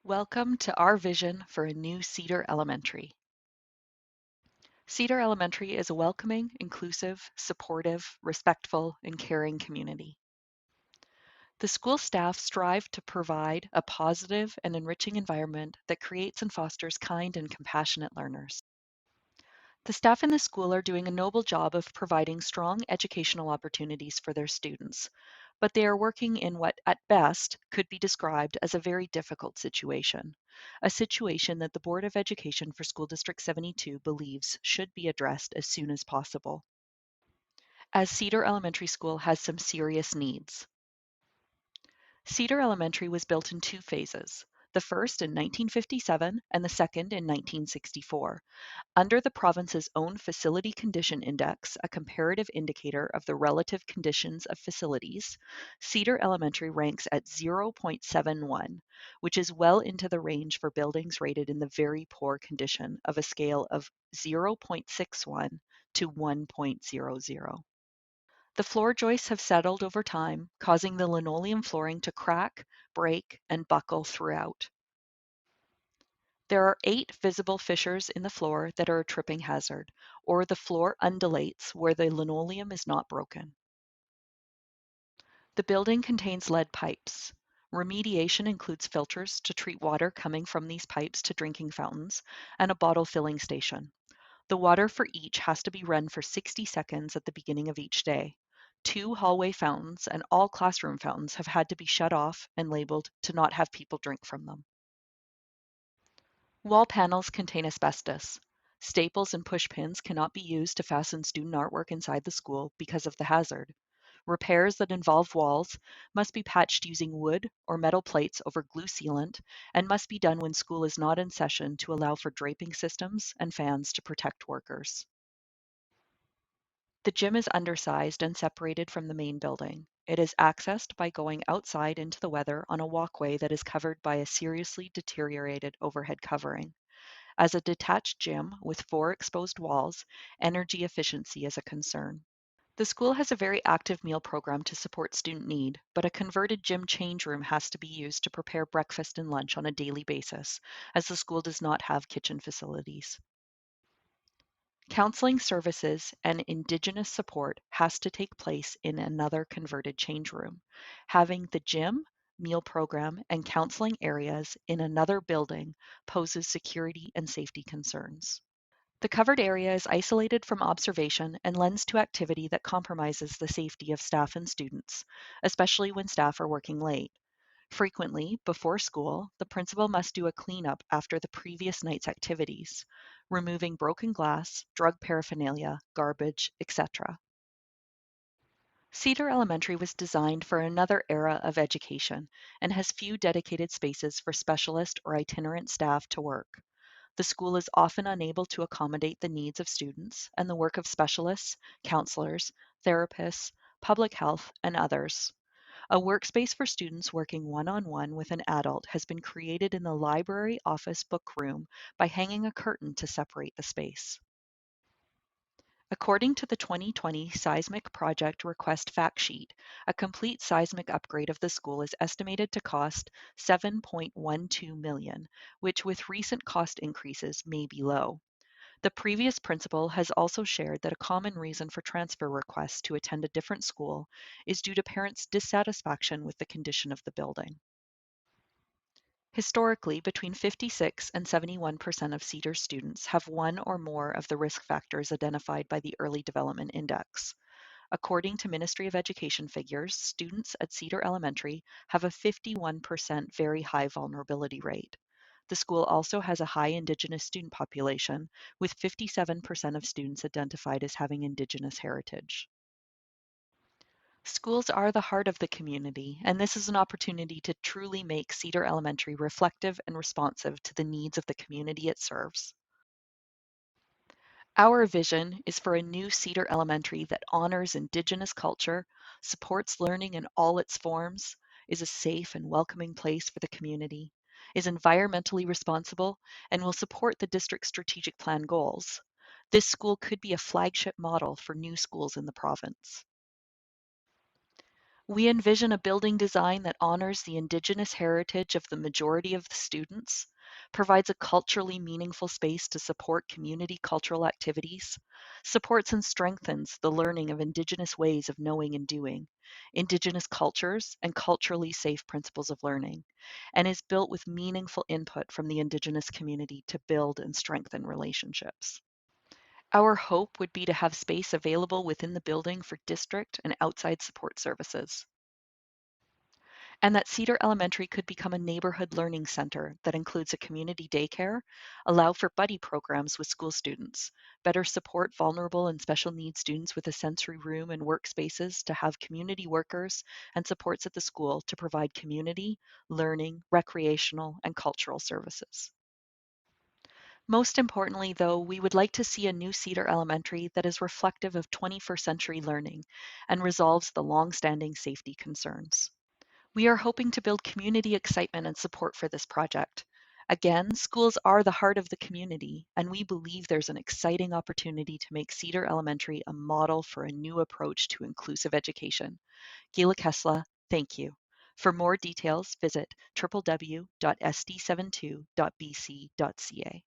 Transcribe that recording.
Welcome to our vision for a new Cedar Elementary. Cedar Elementary is a welcoming, inclusive, supportive, respectful, and caring community. The school staff strive to provide a positive and enriching environment that creates and fosters kind and compassionate learners. The staff in the school are doing a noble job of providing strong educational opportunities for their students, but they are working in what, at best, could be described as a very difficult situation, a situation that the Board of Education for School District 72 believes should be addressed as soon as possible, as Cedar Elementary School has some serious needs. Cedar Elementary was built in two phases, the first in 1957 and the second in 1964. Under the province's own Facility Condition Index, a comparative indicator of the relative conditions of facilities, Cedar Elementary ranks at 0.71, which is well into the range for buildings rated in the very poor condition of a scale of 0.61 to 1.00. The floor joists have settled over time, causing the linoleum flooring to crack, break, and buckle throughout. There are 8 visible fissures in the floor that are a tripping hazard, or the floor undulates where the linoleum is not broken. The building contains lead pipes. Remediation includes filters to treat water coming from these pipes to drinking fountains and a bottle filling station. The water for each has to be run for 60 seconds at the beginning of each day. 2 hallway fountains and all classroom fountains have had to be shut off and labeled to not have people drink from them. Wall panels contain asbestos. Staples and push pins cannot be used to fasten student artwork inside the school because of the hazard. Repairs that involve walls must be patched using wood or metal plates over glue sealant and must be done when school is not in session to allow for draping systems and fans to protect workers. The gym is undersized and separated from the main building. It is accessed by going outside into the weather on a walkway that is covered by a seriously deteriorated overhead covering. As a detached gym with 4 exposed walls, energy efficiency is a concern. The school has a very active meal program to support student need, but a converted gym change room has to be used to prepare breakfast and lunch on a daily basis, as the school does not have kitchen facilities. Counseling services and Indigenous support has to take place in another converted change room. Having the gym, meal program, and counseling areas in another building poses security and safety concerns. The covered area is isolated from observation and lends to activity that compromises the safety of staff and students, especially when staff are working late. Frequently, before school, the principal must do a cleanup after the previous night's activities, removing broken glass, drug paraphernalia, garbage, etc. Cedar Elementary was designed for another era of education and has few dedicated spaces for specialist or itinerant staff to work. The school is often unable to accommodate the needs of students and the work of specialists, counselors, therapists, public health, and others. A workspace for students working one-on-one with an adult has been created in the library office book room by hanging a curtain to separate the space. According to the 2020 Seismic Project Request Fact Sheet, a complete seismic upgrade of the school is estimated to cost $7.12 million, which with recent cost increases may be low. The previous principal has also shared that a common reason for transfer requests to attend a different school is due to parents' dissatisfaction with the condition of the building. Historically, between 56 and 71% of Cedar students have one or more of the risk factors identified by the Early Development Index. According to Ministry of Education figures, students at Cedar Elementary have a 51% very high vulnerability rate. The school also has a high Indigenous student population, with 57% of students identified as having Indigenous heritage. Schools are the heart of the community, and this is an opportunity to truly make Cedar Elementary reflective and responsive to the needs of the community it serves. Our vision is for a new Cedar Elementary that honors Indigenous culture, supports learning in all its forms, is a safe and welcoming place for the community, is environmentally responsible, and will support the district's strategic plan goals. This school could be a flagship model for new schools in the province. We envision a building design that honors the Indigenous heritage of the majority of the students, provides a culturally meaningful space to support community cultural activities, supports and strengthens the learning of Indigenous ways of knowing and doing, Indigenous cultures, and culturally safe principles of learning, and is built with meaningful input from the Indigenous community to build and strengthen relationships. Our hope would be to have space available within the building for district and outside support services, and that Cedar Elementary could become a neighborhood learning center that includes a community daycare, allow for buddy programs with school students, better support vulnerable and special needs students with a sensory room and workspaces to have community workers and supports at the school to provide community, learning, recreational, and cultural services. Most importantly, though, we would like to see a new Cedar Elementary that is reflective of 21st century learning and resolves the long-standing safety concerns. We are hoping to build community excitement and support for this project. Again, schools are the heart of the community, and we believe there's an exciting opportunity to make Cedar Elementary a model for a new approach to inclusive education. Gila Kesla, thank you. For more details, visit www.sd72.bc.ca.